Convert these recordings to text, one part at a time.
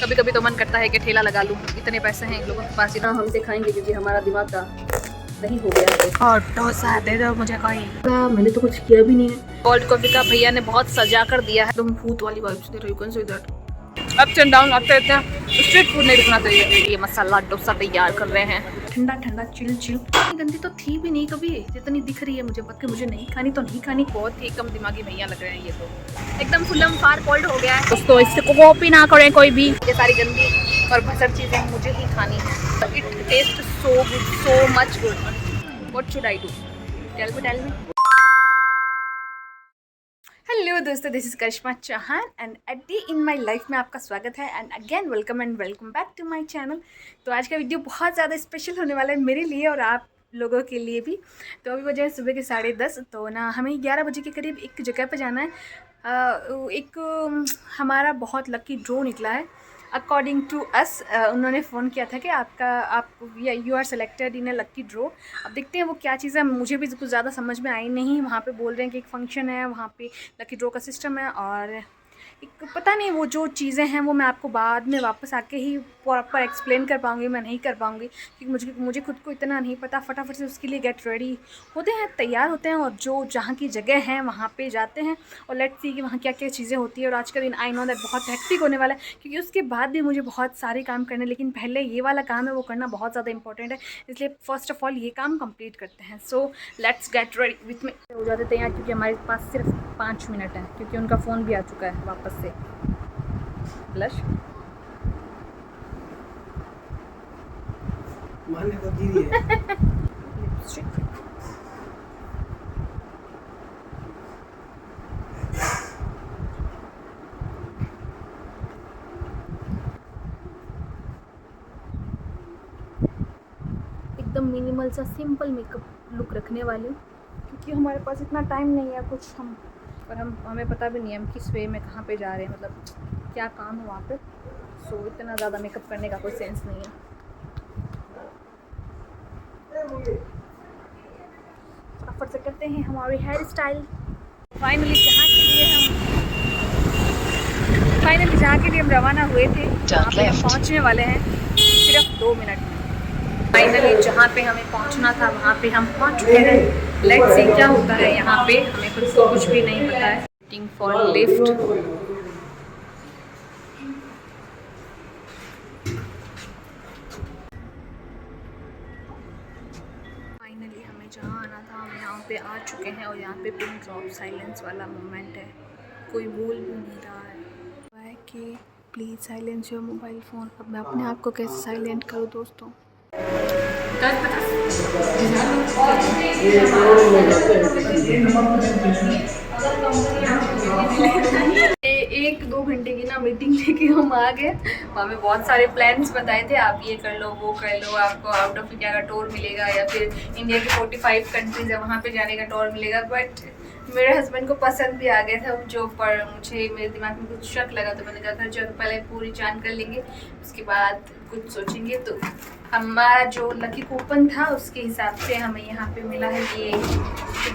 कभी कभी तो मन करता है कि ठेला लगा लूँ, इतने पैसे हैं इन लोगों के पास। इतना हमसे खाएंगे क्योंकि हमारा दिमाग का नहीं हो गया है। और डोसा दे दो मुझे कोई। मैंने तो कुछ किया भी नहीं है। कोल्ड कॉफी का भैया ने बहुत सजा कर दिया है। तुम भूत वाली वाइब्स दे रही हो, कौन see that. Ups and down आते रहते हैं, स्ट्रीट फूड नहीं रुकना चाहिए। ये मसाला डोसा तैयार कर रहे हैं, ठंडा ठंडा चिल चिल। गंदी तो थी भी नहीं कभी जितनी दिख रही है मुझे, बट मुझे नहीं खानी तो नहीं खानी। बहुत ही कम दिमागी भैया लग रहे हैं ये तो। एकदम फुल्लम फार कोल्ड हो गया है दोस्तों, इससे कॉपी ना करें कोई भी। ये सारी गंदी और भसड़ चीजें मुझे ही खानी है। It taste so good, so much good. What should I do? Tell me. Hello दोस्तों, this is Karishma Chauhan and a day in my life में आपका स्वागत है and again welcome back to my channel. तो आज का वीडियो बहुत ज़्यादा स्पेशल होने वाला है मेरे लिए और आप लोगों के लिए भी। तो अभी बजे सुबह के 10:30, तो ना हमें 11 बजे के करीब एक जगह पे जाना है। हमारा बहुत लकी ड्रॉ निकला है अकॉर्डिंग टू अस। उन्होंने फ़ोन किया था कि आप you are selected in a lucky draw. अब देखते हैं वो क्या चीज़ है, मुझे भी कुछ ज़्यादा समझ में आई नहीं। वहाँ पे बोल रहे हैं कि एक फ़ंक्शन है, वहाँ पे लकी ड्रॉ का सिस्टम है और एक पता नहीं वो जो चीज़ें हैं वो मैं आपको बाद में वापस आके ही प्रॉपर एक्सप्लेन कर पाऊँगी। मैं नहीं कर पाऊँगी क्योंकि मुझे खुद को इतना नहीं पता। फटाफट से उसके लिए गेट रेडी होते हैं, तैयार होते हैं और जो जहाँ की जगह है वहाँ पे जाते हैं और लेट्स सी कि वहाँ क्या क्या चीज़ें होती है। और आज का दिन आई नो दैट बहुत हेक्टिक होने वाला है क्योंकि उसके बाद भी मुझे बहुत सारे काम करने, लेकिन पहले ये वाला काम है वो करना बहुत ज़्यादा इंपॉर्टेंट है, इसलिए फर्स्ट ऑफ ऑल ये काम कंप्लीट करते हैं। So let's get ready with me. हो जाते तैयार क्योंकि हमारे पास सिर्फ 5 मिनट है क्योंकि उनका फ़ोन भी आ चुका है वापस से। ब्लश माने तो दीदी है। लिपस्टिक एकदम मिनिमल सा सिंपल मेकअप लुक रखने वाले क्योंकि हमारे पास इतना टाइम नहीं है कुछ हमें पता भी नहीं है हम किस वे में कहाँ पे जा रहे हैं, मतलब क्या काम है वहाँ पे। सो इतना ज़्यादा मेकअप करने का कोई सेंस नहीं है। फटाफट से करते हैं हमारी हेयर स्टाइल। फाइनली जहाँ के लिए हम रवाना हुए थे वहाँ पे हम पहुँचने वाले हैं सिर्फ 2 मिनट में। फाइनली जहाँ पे हमें पहुँचना था वहाँ पे हम पहुँच चुके हैं। लेट्स सी क्या होता है यहाँ पे, हमें कुछ भी नहीं पता है। Waiting for lift. फाइनली हमें जहाँ आना था हम यहाँ पे आ चुके हैं और यहाँ पे पिन ड्रॉप साइलेंस वाला मोमेंट है, कोई बोल भी नहीं रहा है कि please silence your mobile phone. अब मैं अपने आप को कैसे साइलेंट करूँ दोस्तों? एक 2 घंटे की ना मीटिंग लेके हम आ गए। हमें बहुत सारे प्लान्स बताए थे, आप ये कर लो वो कर लो, आपको आउट ऑफ इंडिया का टूर मिलेगा या फिर इंडिया के 45 कंट्रीज है वहाँ पे जाने का टूर मिलेगा। बट मेरे हस्बैंड को पसंद भी आ गया था जो, पर मुझे मेरे दिमाग में कुछ शक लगा तो मैंने कहा था चलो पहले पूरी जान कर लेंगे उसके बाद कुछ सोचेंगे। तो हमारा जो लकी कूपन था उसके हिसाब से हमें यहाँ पे मिला है ये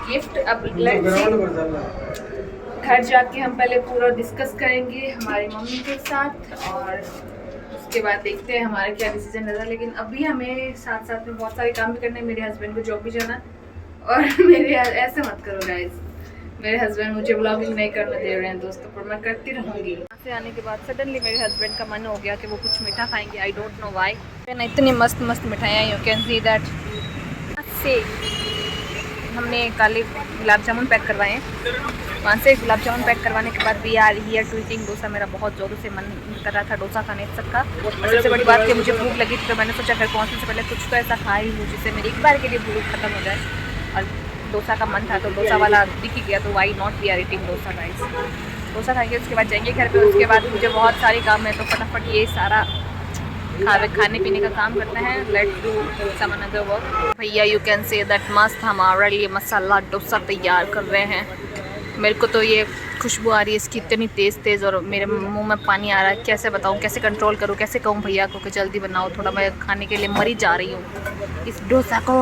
गिफ्ट। अब घर जाके हम पहले पूरा डिस्कस करेंगे हमारी मम्मी के साथ और उसके बाद देखते हैं हमारा क्या डिसीजन रहता है। लेकिन अभी हमें साथ साथ में बहुत सारे काम भी करने हैं। मेरे हस्बैंड को जॉब भी जाना और मेरे ऐसे मत करो गाइस, मेरे हस्बैंड मुझे ब्लॉगिंग नहीं करने दे रहे हैं दोस्तों, पर मैं करती रहूँगी। यहाँ से आने के बाद सडनली मेरे हस्बैंड का मन हो गया कि वो कुछ मीठा खाएंगे। I don't know why. इतनी मस्त मस्त मिठाइयाँ, यू कैन सी दैट। से हमने काले गुलाब जामुन पैक करवाए हैं, वहाँ से गुलाब जामुन पैक करवाने के बाद भी यार हियर टू ईटिंग डोसा। मेरा बहुत ज़ोरों से मन कर रहा था डोसा खाने सबका। और सबसे बड़ी बात कि मुझे भूख लगी थी तो मैंने सोचा घर पहुँचने से पहले कुछ तो ऐसा खा ही लूँ जिससे मेरी एक बार के लिए भूख खत्म हो जाए। और डोसा का मन था तो डोसा वाला दिख ही गया, तो why not we are eating dosa guys. Dosa खाएंगे उसके बाद जाएंगे घर पे। उसके बाद मुझे बहुत सारे काम है तो फटाफट ये सारा खाने पीने का काम करना है। Let's do some another work. भैया यू कैन से दैट मस्त हमारा लिए मसाला डोसा तैयार कर रहे हैं। मेरे को तो ये खुशबू आ रही है इसकी इतनी तेज़ और मेरे मुंह में पानी आ रहा है। कैसे बताऊँ, कैसे कंट्रोल करूँ, कैसे कहूँ भैया को कि जल्दी बनाओ थोड़ा, मैं खाने के लिए मरी जा रही हूँ। इस डोसा को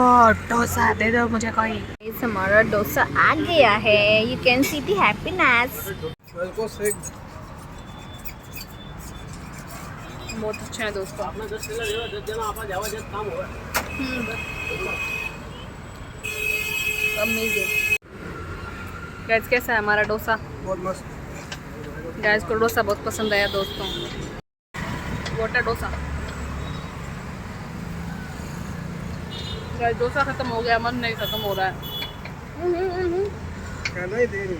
डोसा दे दो मुझे कोई। इस हमारा डोसा आ गया है, you can C the happiness. बहुत अच्छा है दोस्तों। अमेजिंग। गैस कैसा है हमारा डोसा? बहुत मस्त। गैस को डोसा बहुत पसंद आया दोस्तों। वाटर डोसा। गैस डोसा खत्म हो गया, मन नहीं खत्म हो रहा है। कहना ही दे रही।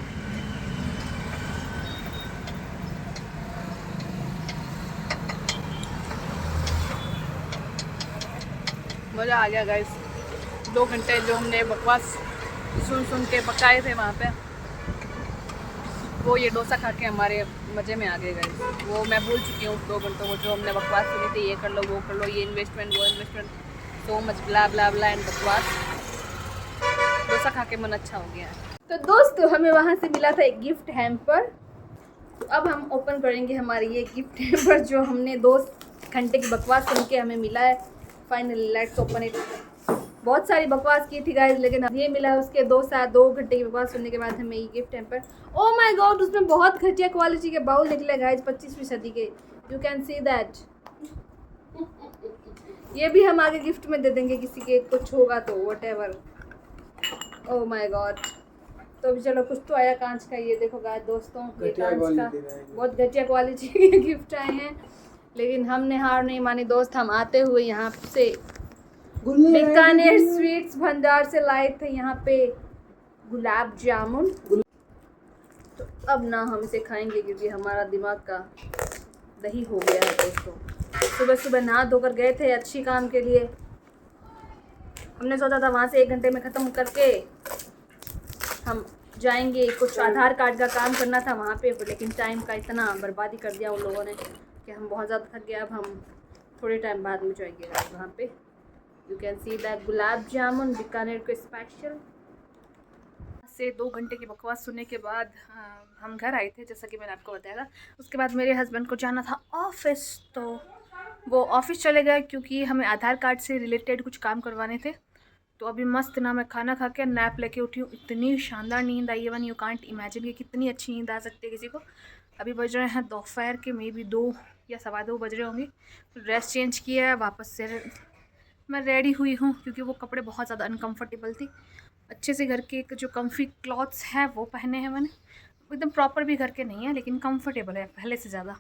मज़ा आ गया गाइस। 2 घंटे जो हमने बकवास सुन के पकाए थे वहाँ पे, वो ये डोसा खा के हमारे मज़े में आ गए गाइस। वो मैं भूल चुकी हूँ 2 घंटों को जो हमने बकवास सुनी थी, ये कर लो वो कर लो, ये इन्वेस्टमेंट वो investment, so much blah blah blah and बकवास। डोसा खा के मन अच्छा हो गया है। तो दोस्तों हमें वहाँ से मिला था एक गिफ्ट हैम्पर। तो अब हम ओपन करेंगे हमारी ये गिफ्ट हैम्पर जो हमने 2 घंटे की बकवास सुन के हमें मिला है। Finally let's open it. बहुत सारी बकवास की थी गाइस, लेकिन अब ये मिला उसके 2 घंटे की बकवास सुनने के बाद हमें ये gift hamper. Oh my God, उसमें बहुत घटिया क्वालिटी के बाउल निकले गाइस, 25वीं सदी के। You can see that. ये भी हम आगे गिफ्ट में दे देंगे किसी के कुछ होगा तो, व्हाटएवर। Oh my God. तो अभी चलो कुछ तो आया कांच का। ये देखो गाइस दोस्तों, ये कांच का बहुत घटिया क्वालिटी के गिफ्ट आए हैं, लेकिन हमने हार नहीं मानी दोस्त। हम आते हुए यहाँ से बीकानेर स्वीट्स भंडार से लाए थे यहाँ पे गुलाब जामुन। तो अब ना हम इसे खाएंगे क्योंकि हमारा दिमाग का दही हो गया है दोस्तों। सुबह सुबह नहा धोकर गए थे अच्छी काम के लिए। हमने सोचा था वहाँ से 1 घंटे में ख़त्म करके हम जाएंगे, कुछ आधार कार्ड का काम करना था वहाँ पे, लेकिन टाइम का इतना बर्बादी कर दिया उन लोगों ने कि हम बहुत ज़्यादा थक गए। अब हम थोड़े टाइम बाद में जाएंगे वहाँ पे। You can see that gulab jamun Bikaner को स्पेशल। से 2 घंटे की बकवास सुनने के बाद हम घर आए थे, जैसा कि मैंने आपको बताया था। उसके बाद मेरे हस्बैंड को जाना था ऑफिस, तो वो ऑफिस चले गए क्योंकि हमें आधार कार्ड से रिलेटेड कुछ काम करवाने थे। तो अभी मस्त ना मैं खाना खा के नैप लेके उठी हूँ। इतनी शानदार नींद आई है वन यू कांट इमेजिन कि कितनी अच्छी नींद आ सकती है किसी को। अभी बज रहे हैं दोपहर के मे बी 2 या 2:15 बज रहे होंगे। ड्रेस चेंज किया है, वापस से मैं रेडी हुई हूँ क्योंकि वो कपड़े बहुत ज़्यादा अनकम्फर्टेबल थी। अच्छे से घर के जो कम्फी क्लॉथ्स हैं वो पहने हैं मैंने। एकदम प्रॉपर भी घर के नहीं है लेकिन कंफर्टेबल है पहले से ज़्यादा।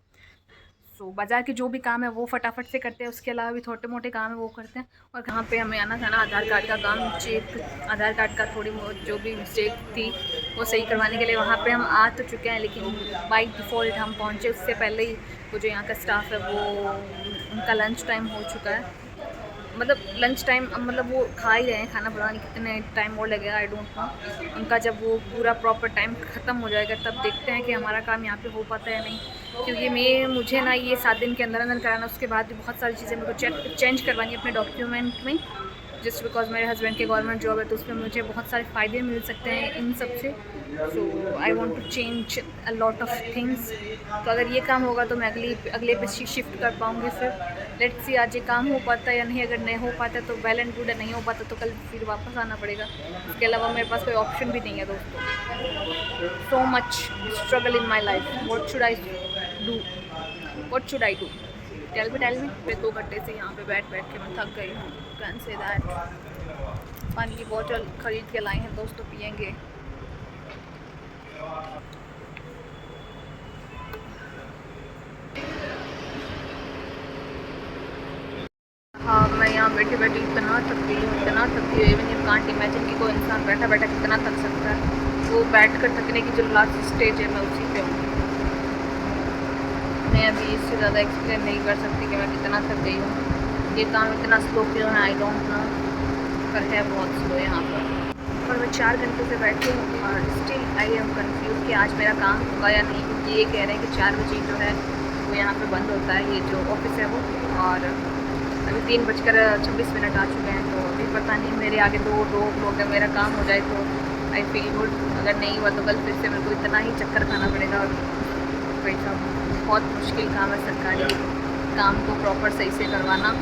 सो बाज़ार के जो भी काम है वो फटाफट से करते हैं, उसके अलावा भी छोटे मोटे काम है वो करते हैं। और कहाँ पे हमें आना था ना आधार कार्ड का काम चेक, आधार कार्ड का थोड़ी बहुत जो भी मिस्टेक थी वो सही करवाने के लिए वहाँ पे हम आ तो चुके हैं, लेकिन बाई डिफ़ॉल्ट हम पहुँचे उससे पहले ही वो जो यहाँ का स्टाफ है वो उनका लंच टाइम हो चुका है। मतलब लंच टाइम मतलब वो खा ही रहे हैं खाना, पता नहीं कितने टाइम और लगेगा, आई डोंट नो। उनका जब वो पूरा प्रॉपर टाइम ख़त्म हो जाएगा तब देखते हैं कि हमारा काम यहाँ पे हो पाता है या नहीं। क्योंकि मुझे ना ये 7 दिन के अंदर अंदर कराना, उसके बाद भी बहुत सारी चीज़ें मेरे को चेंज करवानी अपने डॉक्यूमेंट में, जस्ट बिकॉज मेरे हस्बैंड की गवर्नमेंट जॉब है तो उसमें मुझे बहुत सारे फ़ायदे मिल सकते हैं इन सब से। So I want to change a lot of things. तो अगर ये काम होगा तो मैं अगले पे शिफ्ट कर पाऊँगी। फिर लेट्स सी आज ये काम हो पाता है या नहीं। अगर नहीं हो पाता तो वेल एंड गुड है, नहीं हो पाता तो कल फिर वापस आना पड़ेगा। इसके अलावा मेरे पास कोई ऑप्शन भी नहीं है दोस्तों। So much struggle in my life, what should I do, what should I do, tell me. मैं 2 घंटे से यहाँ पे बैठ के मैं थक गई हूँ। Can say that. पानी की बोतल ख़रीद के लाए हैं दोस्तों, पियेंगे। हाँ मैं यहाँ बैठी इतना थक गई हूँ इवन यू कांट इमेजिन कि कोई इंसान बैठा कितना थक सकता है। वो बैठ कर थकने की जो लास्ट स्टेज है मैं उसी पे हूँ। मैं अभी इससे ज़्यादा एक्सप्लेन नहीं कर सकती कि मैं कितना थक गई हूँ। ये काम इतना स्लो क्यों है आई डोंट नो, पर है बहुत स्लो यहाँ पर। और मैं 4 घंटे से बैठी हूँ और स्टिल आई एम कन्फ्यूज कि आज मेरा काम होगा या नहीं, क्योंकि ये कह रहे हैं कि 4 बजे जो है वो यहाँ पे बंद होता है, ये जो ऑफिस है वो। और अभी 3:26 आ चुके हैं, तो अभी पता नहीं मेरे आगे 2 लोग अगर मेरा काम हो जाए तो आई फील गुड, अगर नहीं हुआ तो कल फिर से मेरे को इतना ही चक्कर खाना पड़ेगा। और भाई साहब बहुत मुश्किल काम है सरकारी काम को प्रॉपर सही से करवाना,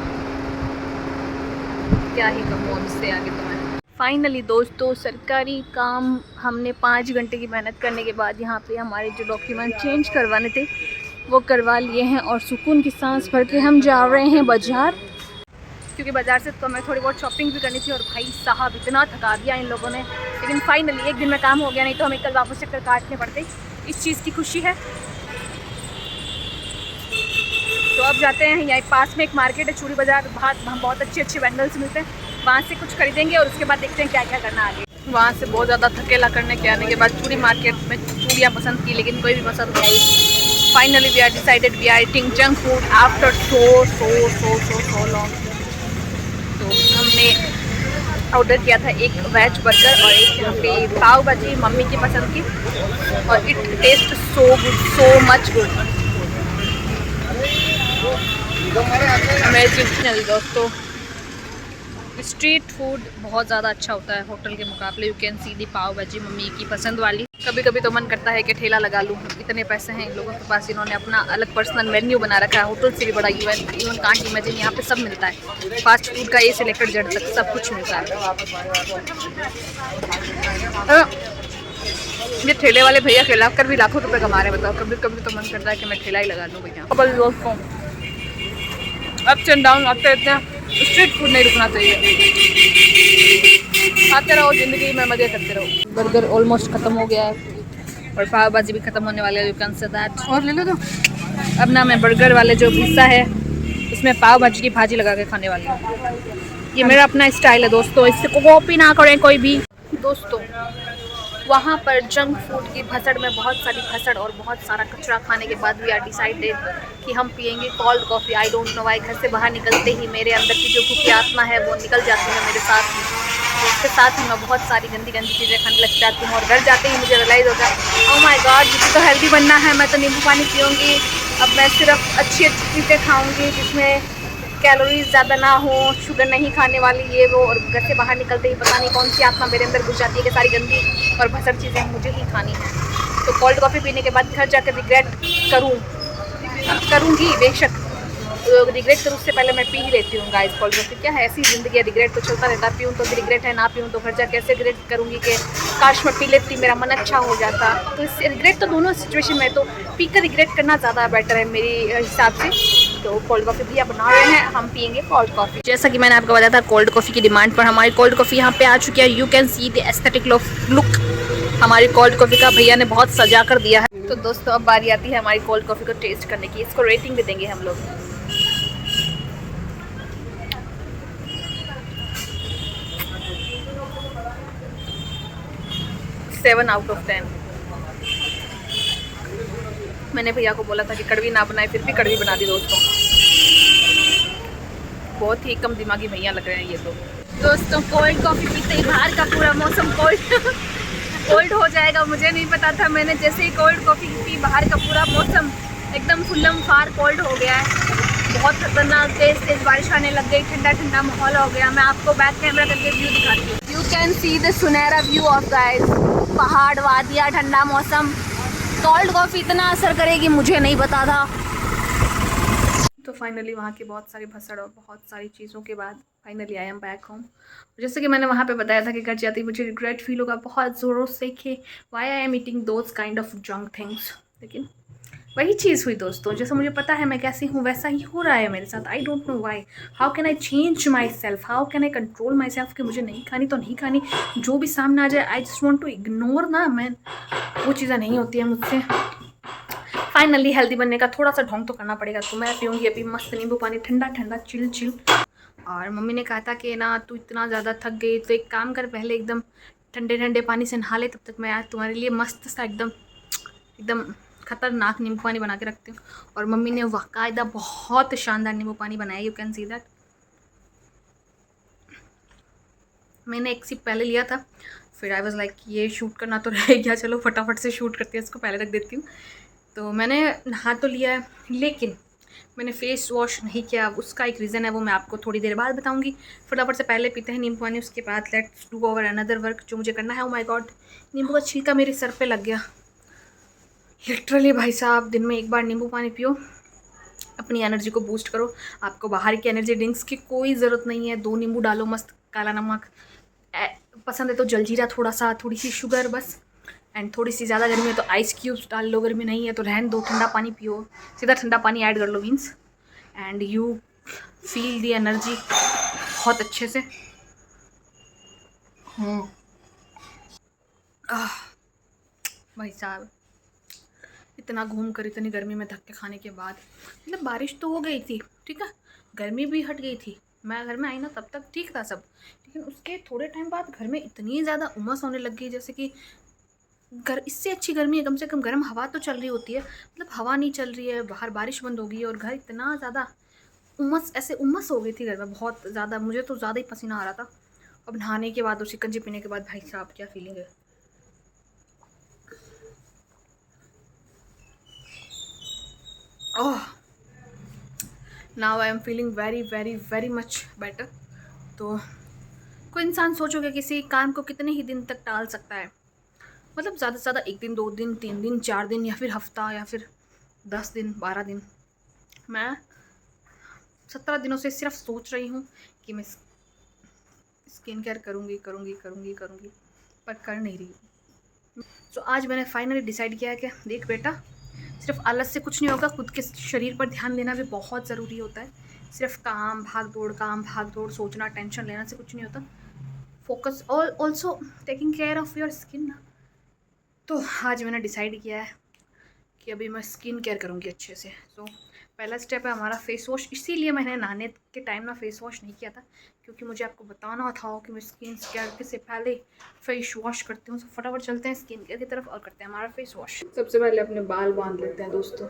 क्या ही कहूँ अब इससे आगे तो मैं। फाइनली दोस्तों सरकारी काम हमने 5 घंटे की मेहनत करने के बाद यहाँ पे हमारे जो डॉक्यूमेंट चेंज करवाने थे वो करवा लिए हैं और सुकून की सांस भर के हम जा रहे हैं बाज़ार, क्योंकि बाज़ार से तो हमें थोड़ी बहुत शॉपिंग भी करनी थी। और भाई साहब इतना थका दिया इन लोगों ने, लेकिन फाइनली एक दिन में काम हो गया, नहीं तो हमें कल वापस चक्कर काटने पड़ते। इस चीज़ की खुशी है। तो अब जाते हैं, यहाँ पास में एक मार्केट है चूड़ी बाज़ार, वहाँ बहुत अच्छे बैंगल्स मिलते हैं, वहाँ से कुछ खरीदेंगे और उसके बाद देखते हैं क्या क्या करना आगे। वहाँ से बहुत ज़्यादा थकेला करने के आने के बाद चूड़ी मार्केट में चूड़ियाँ पसंद की, लेकिन कोई भी पसंद नहीं आई। Finally we are decided we are eating junk food after so long. तो हमने ऑर्डर किया था एक वेज बर्गर और एक यहाँ पे पाव भाजी मम्मी की पसंद की, और it taste so good, so much good. Amazing दोस्तों, स्ट्रीट फूड बहुत ज़्यादा अच्छा होता है होटल के मुकाबले। यू कैन सी दी पाव भाजी मम्मी की पसंद वाली। कभी कभी तो मन करता है कि ठेला लगा लूँ, इतने पैसे हैं इन लोगों के पास, इन्होंने अपना अलग पर्सनल मेन्यू बना रखा है, होटल से भी बड़ा इवन कांट इमेजिन। यहाँ पे सब मिलता है, फास्ट फूड का ए से लेकर जेड तक सब कुछ मिलता है। ये ठेले वाले भैया खिला कर भी लाखों रुपए कमा रहे हैं, बताओ। कभी कभी तो मन करता है कि मैं ठेला ही लगा लूँ भैया। कबल दोस्तों अप्स एंड डाउन आते रहते हैं, स्ट्रीट फूड नहीं रुकना चाहिए, खाते रहो ज़िंदगी में, मज़े करते रहो। बर्गर ऑलमोस्ट ख़त्म हो गया है और पाव भाजी भी ख़त्म होने वाले है, यू कैन से दैट। और ले लो तो। अब ना मैं बर्गर वाले जो हिस्सा है उसमें पाव भाजी की भाजी लगा के खाने वाली हूँ। ये मेरा अपना स्टाइल है दोस्तों, इससे कॉपी ना करें कोई भी। दोस्तों वहाँ पर जंक फूड की भसड़ में बहुत सारी भसड़ और बहुत सारा कचरा खाने के बाद वी आर डिसाइडेड कि हम पियेंगे cold coffee. I don't know why, घर से बाहर निकलते ही मेरे अंदर की जो भूखी आत्मा है वो निकल जाती है मेरे साथ ही, उसके साथ ही मैं बहुत सारी गंदी चीज़ें खाने लग जाती हूँ। और घर जाते ही मुझे रियलाइज़ होता है ओह माय गॉड मुझे तो हेल्दी बनना है, मैं तो नींबू पानी पीऊँगी, अब मैं सिर्फ अच्छी चीज़ें खाऊँगी जिसमें कैलोरीज ज़्यादा ना हो, शुगर नहीं खाने वाली, ये वो। और घर से बाहर निकलते ही पता नहीं कौन सी आत्मा मेरे अंदर घुस जाती है कि सारी गंदी और भसड़ चीज़ें मुझे ही खानी है। तो कोल्ड कॉफ़ी पीने के बाद घर जाकर रिग्रेट करूँगी बेशक, रिग्रेट करूँ उससे पहले मैं पी ही लेती हूँ गाइस कोल्ड कॉफ़ी। क्या है, ऐसी ज़िंदगी है, रिग्रेट तो चलता रहता है, पीऊँ तो भी रिग्रेट है, ना पीऊँ तो घर जाकर कैसे रिग्रेट करूँगी कि काश मैं पी लेती, मेरा मन अच्छा हो जाता। तो इस रिग्रेट तो दोनों सिचुएशन में, तो पी कर रिग्रेट करना ज़्यादा बेटर है मेरे हिसाब से। तो कोल्ड कॉफ़ी भी बना रहे हैं, हम पियेंगे कोल्ड कॉफ़ी। जैसा कि मैंने आपको बताया था, कोल्ड कॉफ़ी की डिमांड पर हमारी कोल्ड कॉफ़ी यहाँ पे आ चुकी है। You can see the aesthetic look हमारी कोल्ड कॉफ़ी का भैया ने बहुत सजा कर दिया है। तो दोस्तों अब बारी आती है हमारी कोल्ड कॉफ़ी को टेस्ट करने की। इसको रेटिंग भी देंगे हम लोग। Seven out of 10। मैंने भैया को बोला था कि कड़वी ना बनाए, फिर भी कड़वी बना दी दोस्तों। बहुत ही कम दिमागी भैया लग रहे हैं ये तो। दोस्तों कोल्ड कॉफ़ी पीते ही बाहर का पूरा मौसम कोल्ड हो जाएगा, मुझे नहीं पता था। मैंने जैसे ही कोल्ड कॉफ़ी पी बाहर का पूरा मौसम एकदम फुल्लम फार कोल्ड हो गया है। बहुत खतरनाक तेज बारिश आने लग गई, ठंडा ठंडा माहौल हो गया। मैं आपको बैक कैमरा करके व्यू दिखाती हूँ। यू कैन सी द सुनहरा व्यू ऑफ गाइस, पहाड़, वादियाँ, ठंडा मौसम। कोल्ड कॉफ़ी इतना असर करेगी मुझे नहीं पता था। तो फाइनली वहाँ की बहुत सारी भसड़ और बहुत सारी चीज़ों के बाद finally I am back home. जैसे कि मैंने वहाँ पे बताया था कि घर जाती मुझे रिग्रेट फील होगा बहुत ज़ोरों से कि why I am eating those kind of junk things. लेकिन वही चीज़ हुई दोस्तों, जैसे मुझे पता है मैं कैसी हूँ वैसा ही हो रहा है मेरे साथ। I don't know why, how can I change my self, how can I control my self कि मुझे नहीं खानी तो नहीं खानी, जो भी सामने आ जाए I just want to ignore ना। मैं वो चीज़ें नहीं होती है मुझसे। फाइनली हेल्दी बनने का थोड़ा सा ढोंग तो करना पड़ेगा। तो मैं पीऊँगी अभी मस्त नींबू पानी, ठंडा ठंडा चिल। और मम्मी ने कहा था कि ना तू इतना ज़्यादा थक गई तो एक काम कर, पहले एकदम ठंडे पानी से नहा ले, तब तक मैं आज तुम्हारे लिए मस्त सा एकदम खतरनाक नींबू पानी बना के रखती हूँ। और मम्मी ने बाकायदा बहुत शानदार नींबू पानी बनाया, यू कैन सी दैट। मैंने एक सिप पहले लिया था, फिर आई वाज लाइक ये शूट करना तो रह गया, चलो फटाफट से शूट करती है, इसको पहले रख देती हूँ। तो मैंने नहा तो लिया है लेकिन मैंने फेस वॉश नहीं किया, उसका एक रीज़न है, वो मैं आपको थोड़ी देर बाद बताऊंगी। फटाफट से पहले पीते हैं नींबू पानी, उसके बाद let's do over another work जो मुझे करना है। ओह माय गॉड, नींबू का छिलका मेरे सर पे लग गया लिटरली। भाई साहब दिन में एक बार नींबू पानी पियो, अपनी एनर्जी को बूस्ट करो। आपको बाहर की एनर्जी ड्रिंक्स की कोई ज़रूरत नहीं है। 2 नींबू डालो, मस्त काला नमक, पसंद है तो जलजीरा थोड़ा सा, थोड़ी सी शुगर, बस एंड थोड़ी सी ज़्यादा गर्मी है तो आइस क्यूब्स डाल लो, गर्मी नहीं है तो रहन दो, ठंडा पानी पियो, सीधा ठंडा पानी ऐड कर लो means, and you feel the energy बहुत अच्छे से। भाई साहब इतना घूम कर इतनी गर्मी में धक्के खाने के बाद, मतलब बारिश तो हो गई थी, ठीक है, गर्मी भी हट गई थी, मैं घर में आई ना तब तक ठीक था सब, लेकिन उसके थोड़े टाइम बाद घर में इतनी ज़्यादा उमस होने लग गई, जैसे कि इससे अच्छी गर्मी है कम से कम गर्म हवा तो चल रही होती है, मतलब हवा नहीं चल रही है, बाहर बारिश बंद हो गई है और घर इतना ज़्यादा उमस, ऐसे उमस हो गई थी घर में बहुत ज़्यादा, मुझे तो ज़्यादा ही पसीना आ रहा था। अब नहाने के बाद और शिकंजी पीने के बाद भाई साहब क्या फीलिंग है। ओह now I am feeling very very very much better. तो कोई इंसान सोचोगे किसी काम को कितने ही दिन तक टाल सकता है, मतलब ज़्यादा से ज़्यादा 1 दिन 2 दिन 3 दिन 4 दिन या फिर हफ्ता या फिर 10 दिन 12 दिन। मैं 17 दिनों से सिर्फ सोच रही हूँ कि मैं स्किन केयर करूँगी करूँगी करूँगी करूँगी, पर कर नहीं रही। तो आज मैंने फाइनली डिसाइड किया है कि देख बेटा, सिर्फ आलस से कुछ नहीं होगा, खुद के शरीर पर ध्यान देना भी बहुत ज़रूरी होता है। सिर्फ काम भाग दौड़ सोचना टेंशन लेना से कुछ नहीं होता। Focus also taking care of your skin ना। तो आज मैंने डिसाइड किया है कि अभी मैं स्किन केयर करूँगी अच्छे से। तो पहला स्टेप है हमारा फेस वॉश, इसीलिए मैंने नहाने के टाइम ना फेस वॉश नहीं किया था, क्योंकि मुझे आपको बताना था कि मैं स्किन केयर से पहले फेस वॉश करती हूँ। तो फटाफट चलते हैं स्किन केयर की तरफ और करते हैं हमारा फेस वॉश। सबसे पहले अपने बाल बांध लेते हैं दोस्तों।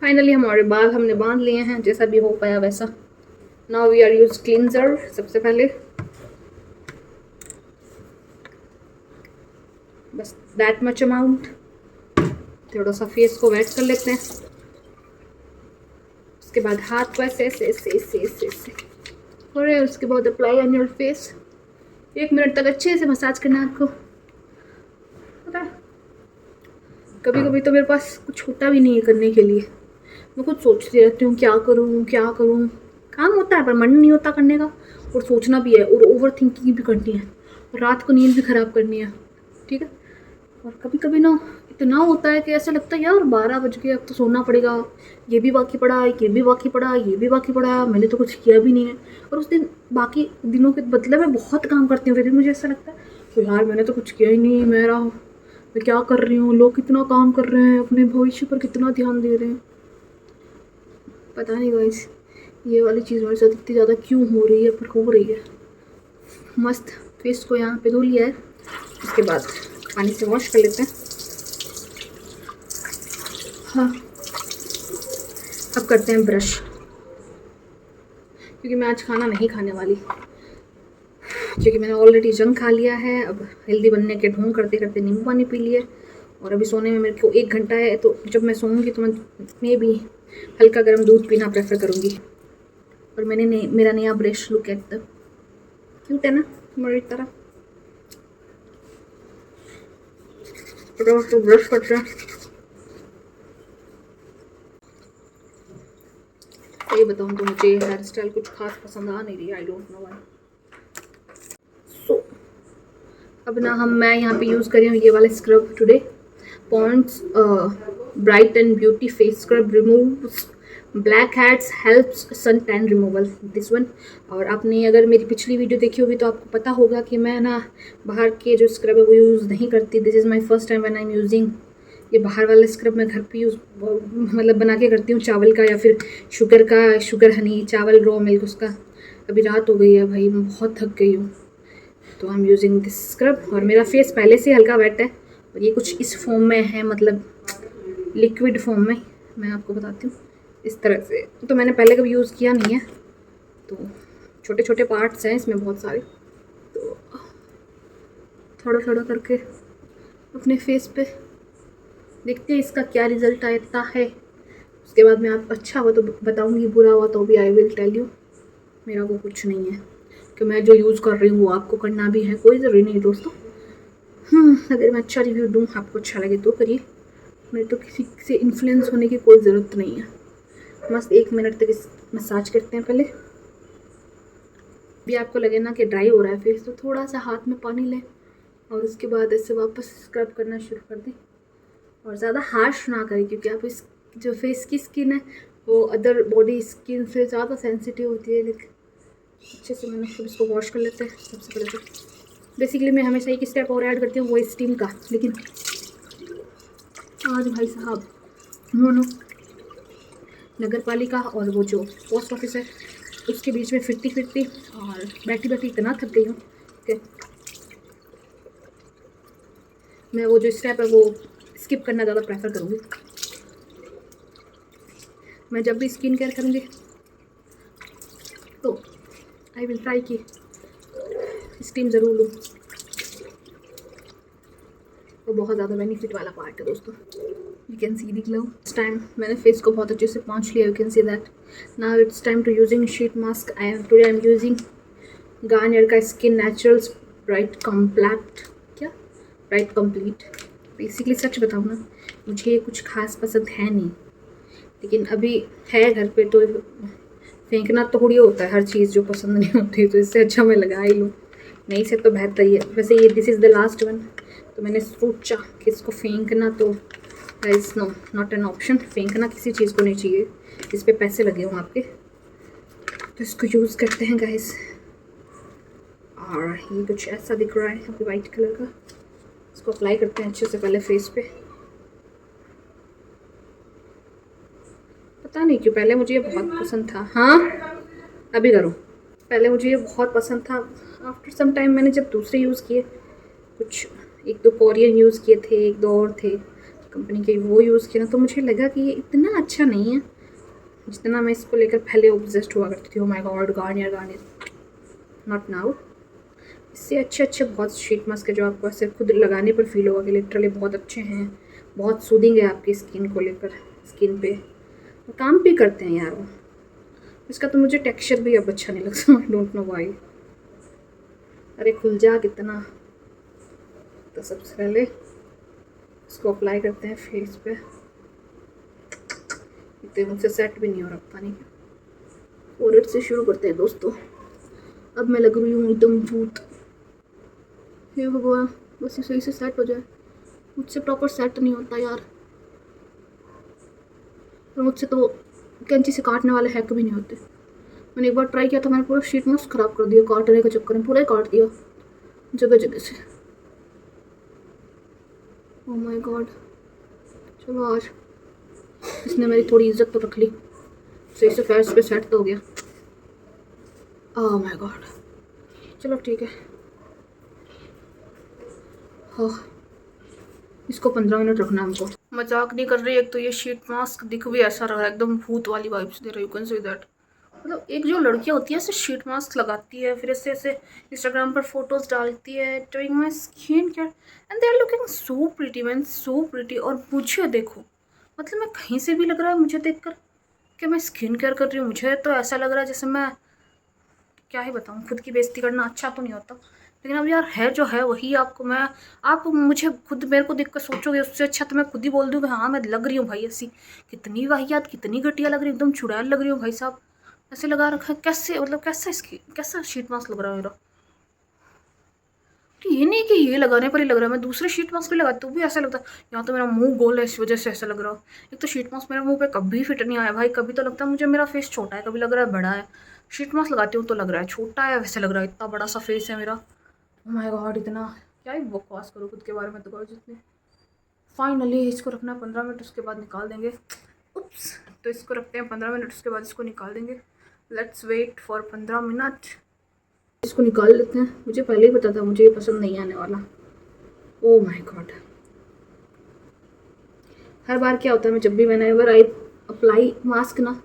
फाइनली हमारे बाल हमने बांध लिए हैं, जैसा भी हो पाया वैसा। Now we are use cleanser. सबसे पहले बस दैट मच अमाउंट, थोड़ा सा फेस को वेट कर लेते हैं। उसके बाद हाथ को ऐसे ऐसे ऐसे ऐसे ऐसे ऐसे और उसके बाद apply on your face. 1 minute तक अच्छे से मसाज करना है आपको। पता है कभी कभी तो मेरे पास कुछ होता भी नहीं है करने के लिए, मैं खुद सोचती रहती हूँ क्या करूँ क्या करूँ। काम होता है पर मन नहीं होता करने का, और सोचना भी है और ओवर थिंकिंग भी करनी है, और रात को नींद भी ख़राब करनी है, ठीक है। और कभी कभी ना इतना होता है कि ऐसा लगता है यार 12 बज गए, अब तो सोना पड़ेगा, ये भी बाकी पड़ा है, ये भी बाकी पड़ा है, ये भी बाकी पड़ा है, मैंने तो कुछ किया भी नहीं है। और उस दिन बाकी दिनों के बदले मैं बहुत काम करती हूँ, फिर भी मुझे ऐसा लगता है तो यार मैंने तो कुछ किया ही नहीं, मैं क्या कर रही हूँ, लोग कितना काम कर रहे हैं, अपने भविष्य पर कितना ध्यान दे रहे हैं। पता नहीं गाइस ये वाली चीज़ मेरे साथ इतनी ज़्यादा क्यों हो रही है, पर हो रही है। मस्त फेस को यहाँ पे धो लिया है, उसके बाद पानी से वॉश कर लेते हैं। हाँ अब करते हैं ब्रश, क्योंकि मैं आज खाना नहीं खाने वाली, क्योंकि मैंने ऑलरेडी जंक खा लिया है। अब हेल्दी बनने के ढोंग करते करते नींबू पानी पी लिए, और अभी सोने में मेरे को 1 घंटा है, तो जब मैं सोऊंगी तो मैं भी हल्का गर्म दूध पीना प्रेफर करूँगी। और मेरा नया brush look at the cute है ना मेरी तरह। तो ब्रश करते हैं। सही बताऊँ तो मुझे हेयर स्टाइल कुछ खास पसंद आ नहीं रही, आई डोंट नो व्हाई। सो अब ना मैं यहाँ पे यूज़ कर रही हूँ ये वाला scrub today, Pond's bright and beauty face scrub removes black heads helps sun tan removal, this one. और आपने अगर मेरी पिछली वीडियो देखी होगी तो आपको पता होगा कि मैं ना बाहर के जो स्क्रब है वो यूज़ नहीं करती। This is my first time when I am using ये बाहर वाला स्क्रब। मैं घर पे यूज़ मतलब बना के करती हूँ, चावल का या फिर शुगर का, शुगर हनी चावल रॉ मिल्क उसका। अभी रात हो गई है भाई, मैं बहुत थक गई हूँ, तो आई एम यूजिंग दिस स्क्रब। और मेरा फेस पहले से हल्का वेट है, और ये कुछ इस फॉर्म में है, मतलब लिक्विड फॉर्म में। मैं आपको बताती हूँ इस तरह से, तो मैंने पहले कभी यूज़ किया नहीं है, तो छोटे छोटे पार्ट्स हैं इसमें बहुत सारे, तो थोड़ा थोड़ा करके अपने फेस पे देखते हैं इसका क्या रिज़ल्ट आता है। उसके बाद मैं आप अच्छा हुआ तो बताऊँगी, बुरा हुआ तो भी आई विल टेल यू। मेरा वो कुछ नहीं है कि मैं जो यूज़ कर रही हूँ वो आपको करना भी है, कोई ज़रूरी नहीं दोस्तों। अगर मैं अच्छा रिव्यू दूँ, आपको अच्छा लगे तो करिए, मेरे तो किसी से इन्फ्लुएंस होने की कोई ज़रूरत नहीं है। मस्त 1 मिनट तक इस मसाज करते हैं पहले। भी आपको लगे ना कि ड्राई हो रहा है फेस, तो थोड़ा सा हाथ में पानी लें और उसके बाद ऐसे वापस स्क्रब करना शुरू कर दें। और ज़्यादा हार्श ना करें, क्योंकि आप इस जो फेस की स्किन है वो अदर बॉडी स्किन से ज़्यादा सेंसिटिव होती है। लेकिन अच्छे से मैंने फिर इसको वॉश कर लेते हैं। सबसे पहले तो बेसिकली मैं हमेशा एक स्टेप और ऐड करती हूँ, वो स्टीम का। लेकिन आज भाई साहब दोनों नगर पालिका और वो जो पोस्ट ऑफिस है उसके बीच में फिरती फिरती और बैठी बैठी इतना थक गई हूँ कि मैं वो जो स्टेप है वो स्किप करना ज़्यादा प्रेफर करूँगी। मैं जब भी स्किन केयर करूँगी तो आई विल ट्राई कि स्टीम ज़रूर लूँ। वो बहुत ज़्यादा बेनिफिट वाला पार्ट है दोस्तों। You can see the glow. इस टाइम मैंने फेस को बहुत अच्छे से पहुँच लिया। You can see that. Now it's time to using sheet mask. I am using Garnier का स्किन नेचुरल्स ब्राइट कॉम्पैक्ट, क्या ब्राइट कंप्लीट। बेसिकली सच बताऊँ ना, मुझे ये कुछ खास पसंद है नहीं, लेकिन अभी है घर पे तो फेंकना तो थोड़ी होता है हर चीज़ जो पसंद नहीं होती, तो इससे अच्छा मैं लगा ही लूँ। नहीं से तो बेहतर ही है। वैसे ये this is the last one, तो मैंने सोचा कि इसको फेंकना तो is no not an option. फेंकना किसी चीज़ को नहीं चाहिए, इस पर पैसे लगे हों आपके, तो इसको यूज़ करते हैं गाइस। और ये कुछ ऐसा दिख रहा है अभी वाइट कलर का। इसको अप्लाई करते हैं अच्छे से पहले फेस पे। पता नहीं क्यों पहले मुझे ये बहुत पसंद था। हाँ अभी करो। पहले मुझे ये बहुत पसंद था। आफ्टर सम टाइम मैंने जब दूसरे यूज़ किए, कुछ एक दो कोरियन यूज़ किए थे, एक दो और थे कंपनी के, वो यूज़ किए ना, तो मुझे लगा कि ये इतना अच्छा नहीं है जितना मैं इसको लेकर पहले ऑब्सेस्ड हुआ करती थी। Oh my God, Garnier Garnier, not now. इससे अच्छे अच्छे बहुत शीट मास्क है जो आपको ऐसे खुद लगाने पर फील होगा कि लिटरली बहुत अच्छे हैं, बहुत सूदिंग है आपकी स्किन को लेकर, स्किन पे काम भी करते हैं यार वो। इसका तो मुझे टेक्सचर भी अब अच्छा नहीं लगता। I don't know why. अरे खुल जा कितना। तो सबसे पहले इसको अप्लाई करते हैं फेस पे। इतने मुझसे सेट भी नहीं हो रहा, पता नहीं। फोरहेड से शुरू करते हैं दोस्तों। अब मैं लग रही हूँ एकदम भूत। हे भगवान, बस ये सही से सेट हो जाए। मुझसे प्रॉपर सेट नहीं होता यार, और मुझसे तो कैंची से काटने वाले हैक भी नहीं होते। मैंने एक बार ट्राई किया था, मैंने पूरा शीट मास्क ख़राब कर दिया काटने के चक्कर में, पूरा ही काट दिया जगह जगह से। Oh my God. चलो आज इसने मेरी थोड़ी इज्जत तो रख ली, सही से फेस पे सेट तो हो गया। ओह माय गॉड, चलो ठीक है। हाँ, इसको 15 मिनट रखना हमको। मजाक नहीं कर रही। एक तो ये शीट मास्क दिख भी ऐसा रहा है, एकदम भूत वाली वाइब्स दे रही। You can see that. मतलब एक जो लड़कियां होती है ऐसे शीट मास्क लगाती है, फिर ऐसे ऐसे इंस्टाग्राम पर फोटोज डालती है doing my skin care, and they are looking so pretty man, so pretty. और मुझे देखो, मतलब मैं कहीं से भी लग रहा है मुझे देखकर कि मैं स्किन केयर कर रही हूँ। मुझे तो ऐसा लग रहा है जैसे मैं क्या ही बताऊँ, खुद की बेइज्जती करना अच्छा तो नहीं होता, लेकिन अब यार है जो है वही आपको मैं, आप मुझे खुद मेरे को देख कर सोचोगे, उससे अच्छा तो मैं खुद ही बोल दूँ कि हाँ मैं लग रही हूँ भाई ऐसी। कितनी वाहियात, कितनी घटिया लग रही हूँ, एकदम चुड़ैल लग रही हूँ भाई साहब। ऐसे लगा रखा है कैसे, मतलब कैसा इसकी, कैसा शीट मास्क लग रहा है मेरा। तो ये नहीं कि ये लगाने पर ही लग रहा है, मैं दूसरे शीट मास्क भी लगाती हूँ भी ऐसा लगता है। यहाँ तो मेरा मुंह गोल है इस वजह से ऐसा लग रहा हो। एक तो शीट मास्क मेरे मुंह पे कभी फिट नहीं आया भाई। कभी तो लगता है मुझे मेरा फेस छोटा है, कभी लग रहा है बड़ा है। शीट मास्क लगाती हूँ तो लग रहा है छोटा है, वैसे लग रहा है इतना बड़ा सा फेस है मेरा। ओह माय गॉड, इतना क्या ही बकवास करो खुद के बारे में तो करो जितने। फाइनली इसको रखना है 15 मिनट, उसके बाद निकाल देंगे। उप्स, तो इसको रखते हैं 15 मिनट, उसके बाद इसको निकाल देंगे। Let's wait for 15 minute. इसको निकाल लेते हैं। मुझे पहले ही पता था मुझे ये पसंद नहीं आने वाला। ओह माय गॉड, हर बार क्या होता है, मैं जब भी मैंने एवर आई अप्लाई मास्क ना,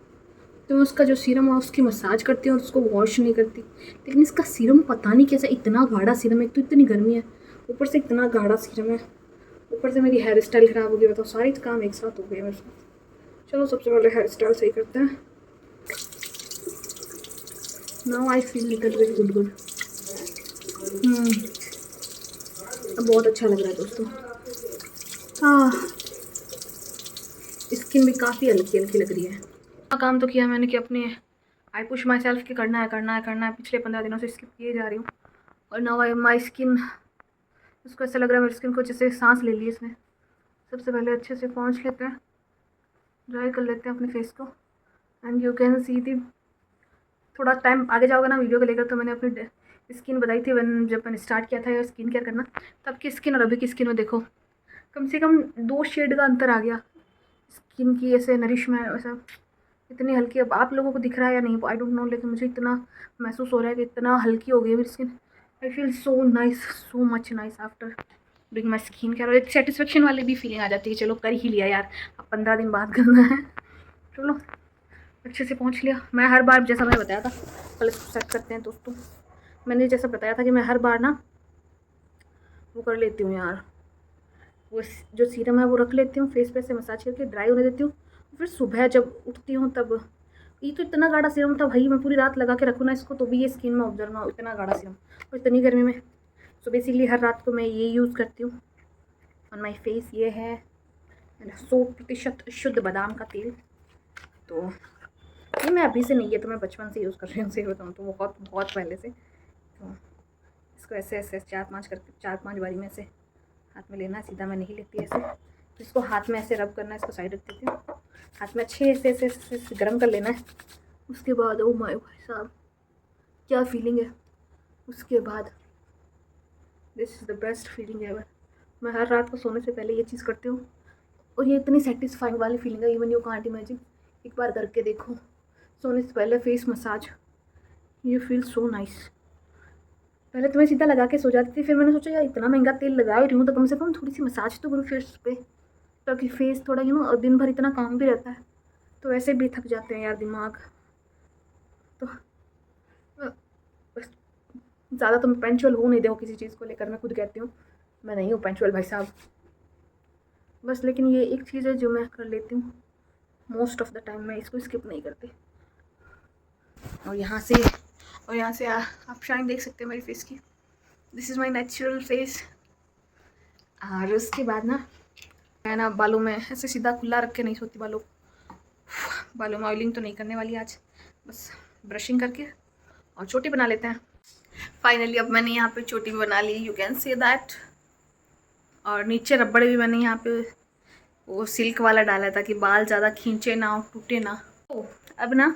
तो मैं उसका जो सीरम है उसकी मसाज करती हूँ और उसको वॉश नहीं करती। लेकिन इसका सीरम पता नहीं कैसा इतना गाढ़ा सीरम है। एक तो इतनी गर्मी है, ऊपर से इतना गाढ़ा सीरम है, ऊपर से मेरी हेयर स्टाइल ख़राब हो गई। बताओ, सारी काम एक साथ हो गए मेरे साथ। चलो सबसे पहले हेयर स्टाइल सही करते हैं। Now I feel little very good. अब बहुत अच्छा लग रहा है दोस्तों। हाँ, स्किन भी काफ़ी हल्की हल्की लग रही है। काम तो किया मैंने कि अपने आई पुश माई सेल्फ कि करना है करना है करना है। पिछले 15 दिनों से स्किप किए जा रही हूँ, और नाउ आई माई स्किन इसको ऐसा लग रहा है मेरी स्किन को जैसे सांस ले ली इसने। सबसे पहले अच्छे से पोंछ लेते हैं, ड्राई कर लेते हैं अपने फेस को। एंड यू कैन सी दी, थोड़ा टाइम आगे जाओगे ना वीडियो को लेकर तो मैंने अपनी स्किन बताई थी जब मैंने स्टार्ट किया था स्किन केयर करना, तब की स्किन और अभी की स्किन में देखो कम से कम 2 शेड का अंतर आ गया स्किन की। ऐसे नरिश में ऐसा इतनी हल्की, अब आप लोगों को दिख रहा है या नहीं आई डोंट नो, लेकिन मुझे इतना महसूस हो रहा है कि इतना हल्की हो गई है मेरी skin. I feel so nice, so much nice after doing my skin care. और एक सेटिस्फेक्शन वाली भी फीलिंग आ जाती है, चलो कर ही लिया यार, अब 15 दिन बाद करना है। चलो अच्छे से पहुँच लिया। मैं हर बार जैसा मैंने बताया था, कल इसको सेट करते हैं दोस्तों, मैंने जैसा बताया था कि मैं हर बार ना वो कर लेती हूँ यार, वो जो सीरम है वो रख लेती हूँ फेस पे से मसाज करके ड्राई होने देती हूँ। फिर सुबह जब उठती हूँ तब, ये तो इतना गाढ़ा सीरम था भाई, मैं पूरी रात लगा के रखूँ ना इसको तो भी ये स्किन में ऑब्जर्व ना हो, इतना गाढ़ा सीरम और इतनी गर्मी में। सो बेसिकली हर रात को मैं ये यूज़ करती हूँ ऑन माई फेस। ये है 100% शुद्ध बादाम का तेल। तो ये मैं अभी से नहीं, है तो मैं बचपन से यूज़ कर रही हूँ, सही बताऊँ तो बहुत बहुत पहले से। तो इसको ऐसे ऐसे 4-5 बारी में ऐसे हाथ में लेना है, सीधा मैं नहीं लेती ऐसे। इसको हाथ में ऐसे रब करना है, इसको साइड रख देती हूँ, हाथ में अच्छे से ऐसे गर्म कर लेना है। उसके बाद ओ माय भाई साहब क्या फीलिंग है। उसके बाद this is the best feeling ever. मैं हर रात को सोने से पहले ये चीज़ करती हूँ और ये इतनी सेटिस्फाइंग वाली फीलिंग है, इवन यू कांट इमेजिन। एक बार करके देखो सोने से पहले face massage, you feel so nice. पहले तो मैं सीधा लगा के सो जाती थी, फिर मैंने सोचा यार इतना महंगा तेल लगा ही रही हूँ तो कम से कम थोड़ी सी मसाज तो करूँ फेस पे, ताकि फेस थोड़ा दिन भर इतना काम भी रहता है तो वैसे भी थक जाते हैं यार दिमाग। तो बस ज़्यादा तो मैं पंचुअल हूँ नहीं, देखो किसी चीज़ को लेकर मैं खुद कहती हूँ मैं नहीं हूँ पंचुअल भाई साहब, बस। लेकिन ये एक चीज़ है जो मैं कर लेती हूँ मोस्ट ऑफ द टाइम, मैं इसको स्किप नहीं करती। और यहाँ से आप शाइन देख सकते हैं मेरी फेस की, this is my natural face. और उसके बाद ना मैं ना बालों में ऐसे सीधा खुला रख के नहीं सोती, बालों में ऑयलिंग तो नहीं करने वाली आज, बस ब्रशिंग करके और चोटी बना लेते हैं। फाइनली अब मैंने यहाँ पे चोटी भी बना ली, यू कैन से दैट। और नीचे रबड़ भी मैंने यहाँ पे वो सिल्क वाला डाला था कि बाल ज़्यादा खींचे ना और टूटे ना। तो अब ना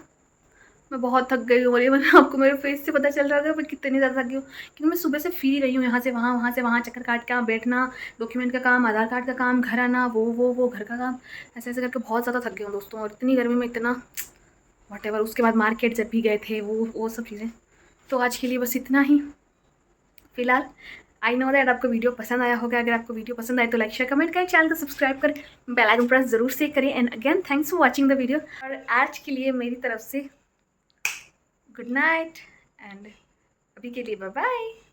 मैं बहुत थक गई हो रही हूँ, आपको मेरे फेस से पता चल रहा होगा मैं कितनी ज़्यादा थक गई हूँ, क्योंकि मैं सुबह से फ्री रही हूँ, यहाँ से वहाँ चक्कर काट के बैठना, डॉक्यूमेंट का काम, आधार कार्ड का काम, घर आना, वो घर का काम, ऐसे ऐसे करके बहुत ज़्यादा थक गई हूँ दोस्तों। और इतनी गर्मी में इतना व्हाटएवर, उसके बाद मार्केट जब भी गए थे वो सब चीज़ें। तो आज के लिए बस इतना ही फिलहाल। आई नो दैट आपको वीडियो पसंद आया होगा, अगर आपको वीडियो पसंद आए तो लाइक शेयर कमेंट करें, चैनल को सब्सक्राइब करें, बेल आइकन प्रेस जरूर से करें। And again thanks for watching the video. और आज के लिए मेरी तरफ से गुड नाइट एंड अभी के लिए बाय बाय।